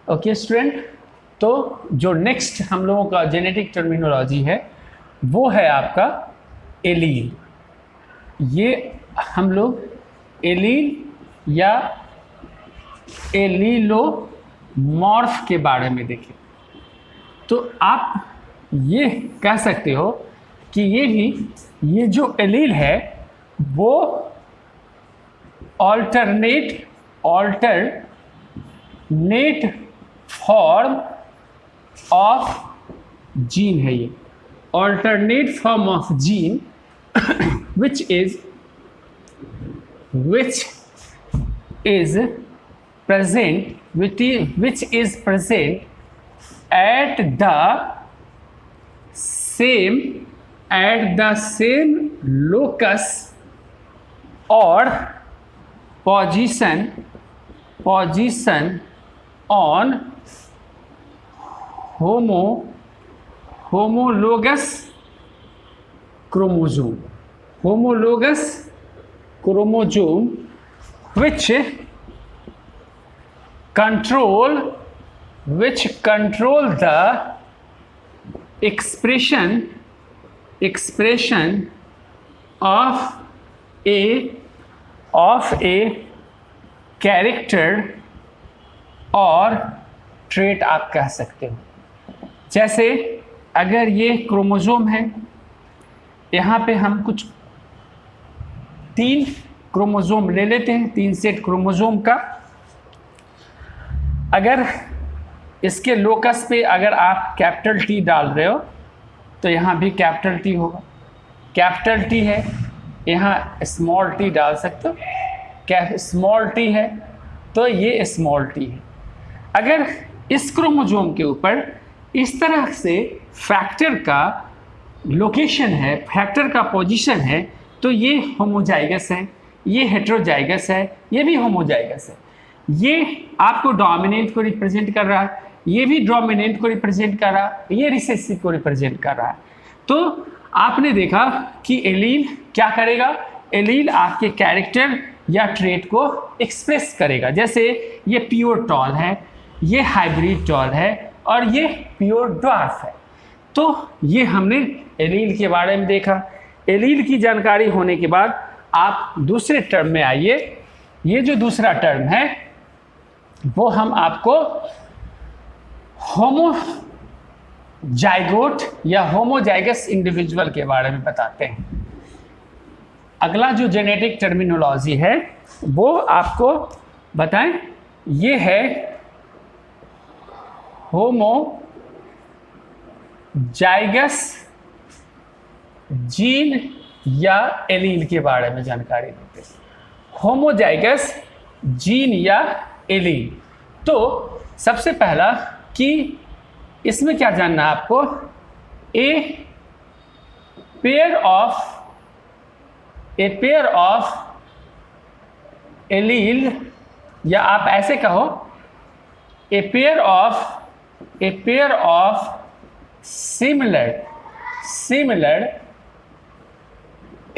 Okay student, तो जो next हम लोगों का जेनेटिक टर्मिनोलॉजी है वो है आपका एलील। ये हम लोग एलील या एलीलोमॉर्फ के बारे में देखें। तो आप ये कह सकते हो कि ये जो एलील है वो ऑल्टरनेट फॉर्म ऑफ जीन है। ये alternate form of gene which is present at the same locus or position on homologous chromosome which control the expression of a character और ट्रेट आप कह सकते हो। जैसे अगर ये क्रोमोसोम है, यहाँ पे हम कुछ 3 क्रोमोसोम ले लेते हैं, 3 सेट क्रोमोसोम का। अगर इसके लोकस पे अगर आप कैपिटल टी डाल रहे हो तो यहाँ भी कैपिटल टी होगा। कैपिटल टी है, यहाँ स्मॉल टी डाल सकते हो। स्मॉल टी है तो ये स्मॉल टी है। अगर इस क्रोमोसोम के ऊपर इस तरह से फैक्टर का लोकेशन है, फैक्टर का पोजीशन है, तो ये होमोजाइगस है, ये हेटेरोजाइगस है, ये भी होमोजाइगस है। ये आपको डोमिनेंट को रिप्रेजेंट कर रहा है, ये भी डोमिनेंट को रिप्रेजेंट कर रहा है, ये रिसेसिव को रिप्रेजेंट कर रहा है। तो आपने देखा कि एलील क्या करेगा, एलील आपके कैरेक्टर या ट्रेट को एक्सप्रेस करेगा। जैसे ये प्योर टॉल है, ये हाइब्रिड टॉल है और ये प्योर ड्वार्फ है। तो ये हमने एलील के बारे में देखा। एलील की जानकारी होने के बाद आप दूसरे टर्म में आइए। ये जो दूसरा टर्म है वो हम आपको होमोजाइगोट या होमोजाइगस इंडिविजुअल के बारे में बताते हैं। अगला जो जेनेटिक टर्मिनोलॉजी है वो आपको बताएं, ये है होमोजाइगस जीन या एलील के बारे में जानकारी देते हैं। होमोजाइगस जीन या एलील। तो सबसे पहला कि इसमें क्या जानना है आपको, ए पेयर ऑफ एलील, या आप ऐसे कहो a pair of similar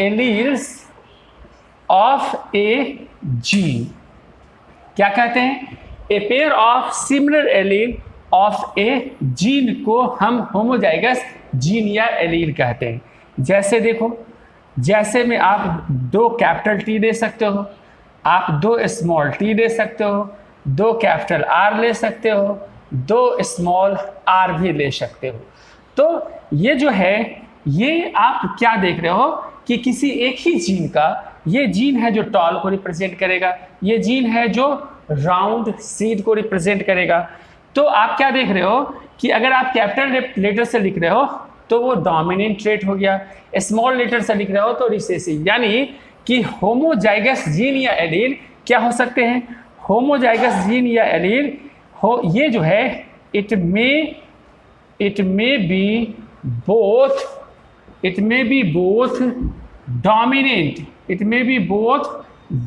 alleles of A gene. क्या कहते हैं, a pair of similar allele of A gene को हम होमोजाइगस जीन या एलील कहते हैं। जैसे देखो, जैसे में आप 2 कैपिटल टी ले सकते हो, आप 2 स्मॉल टी ले सकते हो, 2 कैपिटल आर ले सकते हो, 2 स्मॉल आर भी ले सकते हो। तो ये जो है, ये आप क्या देख रहे हो कि किसी एक ही जीन का, ये जीन है जो टॉल को रिप्रेजेंट करेगा, ये जीन है जो राउंड सीड को रिप्रेजेंट करेगा। तो आप क्या देख रहे हो कि अगर आप कैपिटल लेटर से लिख रहे हो तो वो डोमिनेंट ट्रेट हो गया, स्मॉल लेटर से लिख रहे हो तो रिसेसिव। यानी कि होमोजाइगस जीन या एलील क्या हो सकते हैं, होमोजाइगस जीन या एलील हो, ये जो है it may be both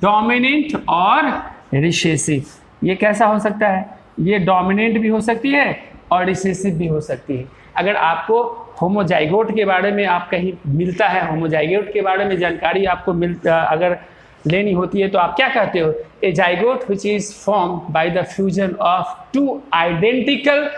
dominant और रिसेसिव। ये कैसा हो सकता है, ये डोमिनेंट भी हो सकती है और रिसेसिव भी हो सकती है। अगर आपको होमोजाइगोट के बारे में आप कहीं मिलता है, होमोजाइगोट के बारे में जानकारी आपको अगर लेनी होती है तो आप क्या कहते हो, a zygote which is form by the fusion of two identical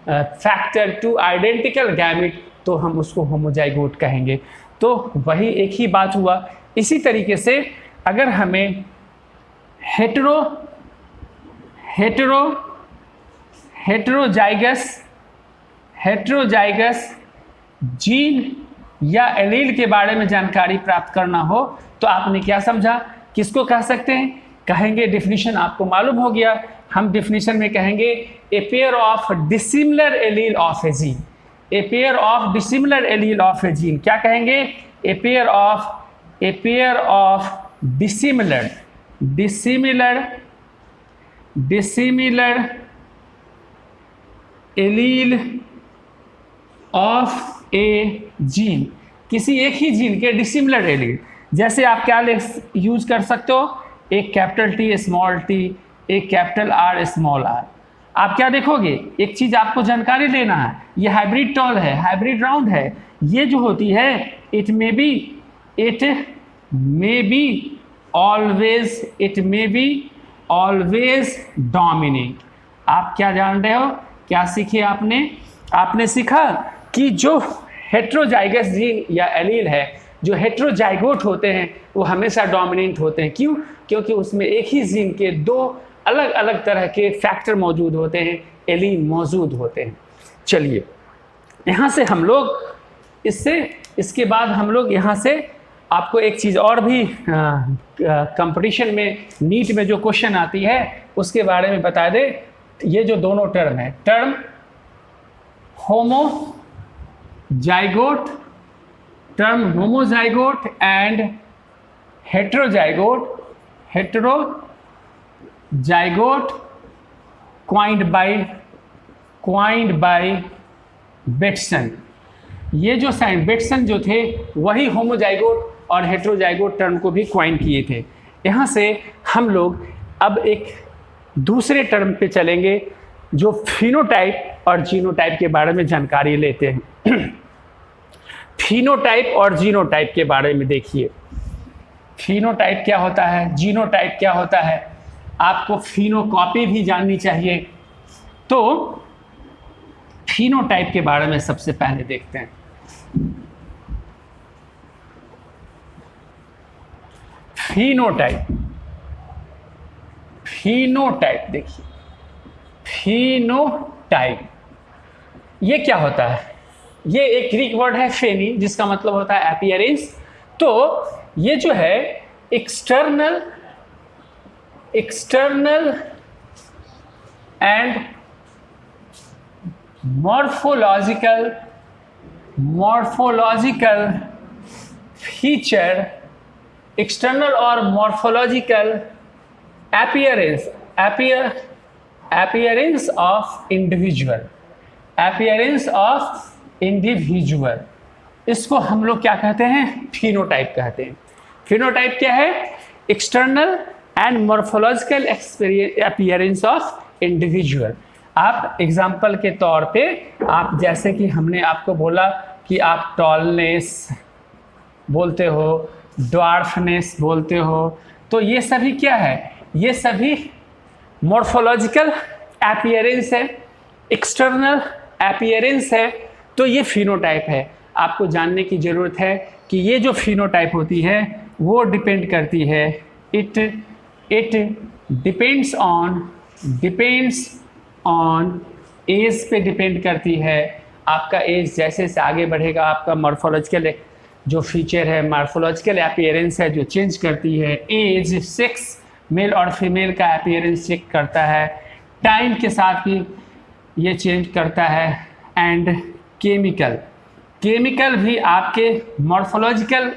factor, two identical gamete, तो हम उसको होमोजाइगोट कहेंगे। तो वही एक ही बात हुआ। इसी तरीके से अगर हमें हेटेरोजाइगस जीन या एलील के बारे में जानकारी प्राप्त करना हो तो आपने क्या समझा, किसको कह सकते हैं, कहेंगे डिफिनीशन आपको मालूम हो गया। हम डिफिनीशन में कहेंगे a pair of dissimilar allele of A gene, a pair of dissimilar allele of A gene, क्या कहेंगे, a pair of dissimilar allele of A gene, किसी एक ही जीन के डिसिमिलर एलील। जैसे आप क्या यूज कर सकते हो, एक कैपिटल टी स्मॉल टी, एक कैपिटल आर स्मॉल आर। आप क्या देखोगे, एक चीज आपको जानकारी लेना है, ये हाइब्रिड टॉल है, हाइब्रिड राउंड है, ये जो होती है it may be always dominate. आप क्या जान रहे हो, क्या सीखे आपने सीखा कि जो हेटेरोजाइगस जीन या एलील है, जो हेटेरोजाइगोट होते हैं वो हमेशा डोमिनेंट होते हैं। क्यों? क्योंकि उसमें एक ही जीन के दो अलग अलग तरह के फैक्टर मौजूद होते हैं, एलील मौजूद होते हैं। चलिए यहाँ से हम लोग इसके बाद हम लोग यहाँ से आपको एक चीज़ और भी कंपटीशन में नीट में जो क्वेश्चन आती है उसके बारे में बता दे। ये जो दोनों टर्म है, term homozygote and heterozygote coined by Bateson. ये जो बेटसन जो थे वही होमोजाइगोट और हेटेरोजाइगोट टर्म को भी क्वाइन किए थे। यहाँ से हम लोग अब एक दूसरे टर्म पे चलेंगे जो फिनोटाइप और जीनोटाइप के बारे में जानकारी लेते हैं। फिनोटाइप और जीनोटाइप के बारे में देखिए, फिनोटाइप क्या होता है, जीनोटाइप क्या होता है, आपको फिनोकॉपी भी जाननी चाहिए। तो फिनोटाइप के बारे में सबसे पहले देखते हैं। फिनोटाइप देखिए, फिनोटाइप ये क्या होता है, ये एक ग्रीक वर्ड है फेनी, जिसका मतलब होता है अपीयरेंस। तो ये जो है external and morphological feature, external और मॉर्फोलॉजिकल appearance of individual, इसको हम लोग क्या कहते हैं, फिनोटाइप कहते हैं। फिनोटाइप क्या है, external and morphological appearance of individual. आप एग्जाम्पल के तौर पे आप जैसे कि हमने आपको बोला कि आप टॉलनेस बोलते हो, ड्वार्फनेस बोलते हो, तो ये सभी क्या है, ये सभी मॉर्फोलॉजिकल अपीयरेंस है, एक्सटर्नल अपीयरेंस है। तो ये फिनोटाइप है। आपको जानने की ज़रूरत है कि ये जो फिनोटाइप होती है वो डिपेंड करती है, इट डिपेंड्स ऑन एज पे डिपेंड करती है। आपका एज जैसे जैसे आगे बढ़ेगा आपका मॉर्फोलॉजिकल जो फीचर है, मॉर्फोलॉजिकल अपीयरेंस है जो चेंज करती है। एज, सेक्स, मेल और फीमेल का अपीयरेंस चेक करता है, टाइम के साथ भी ये चेंज करता है। एंड केमिकल भी आपके मॉर्फोलॉजिकल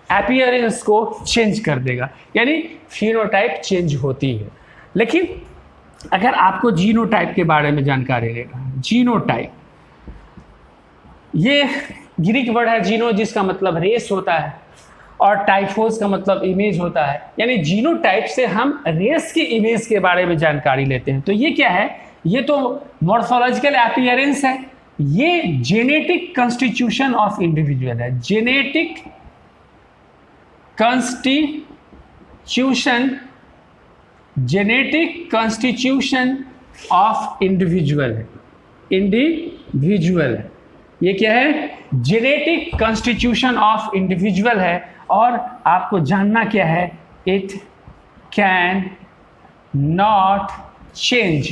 अपीयरेंस को चेंज कर देगा, यानी फिनोटाइप चेंज होती है। लेकिन अगर आपको जीनोटाइप के बारे में जानकारी लेना है, जीनोटाइप ये ग्रीक वर्ड है जीनो, जिसका मतलब रेस होता है, और टाइफोस का मतलब इमेज होता है। यानी जीनोटाइप से हम रेस की इमेज के बारे में जानकारी लेते हैं। तो ये क्या है, ये तो मॉर्फोलॉजिकल अपीयरेंस है, ये जेनेटिक कॉन्स्टिट्यूशन ऑफ इंडिविजुअल है, genetic constitution genetic constitution of individual है, इंडिविजुअल है, ये क्या है, जेनेटिक कॉन्स्टिट्यूशन ऑफ इंडिविजुअल है। और आपको जानना क्या है, it can not change,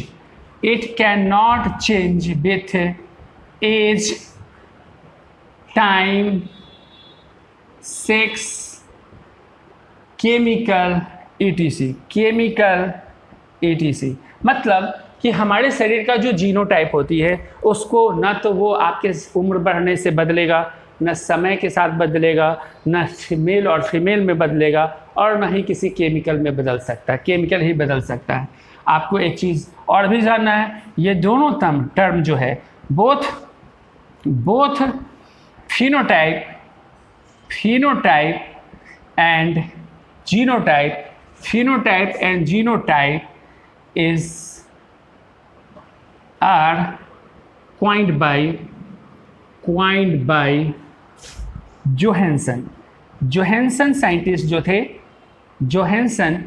it can not change with age, time, sex, chemical ETC, chemical ETC। मतलब कि हमारे शरीर का जो जीनोटाइप होती है उसको ना तो वो आपके उम्र बढ़ने से बदलेगा, न समय के साथ बदलेगा, न मेल और फीमेल में बदलेगा, और न ही किसी केमिकल में बदल सकता है, केमिकल ही बदल सकता है। आपको एक चीज़ और भी जानना है, ये दोनों टर्म जो है both phenotype and genotype, phenotype and genotype are coined by Johansson. Johansson scientist जो थे, जोहानसन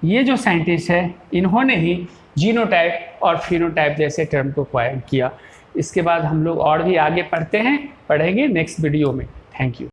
ये जो साइंटिस्ट है, इन्होंने ही जीनोटाइप और फिनोटाइप जैसे टर्म को क्वाइन किया। इसके बाद हम लोग और भी आगे पढ़ेंगे नेक्स्ट वीडियो में। Thank you.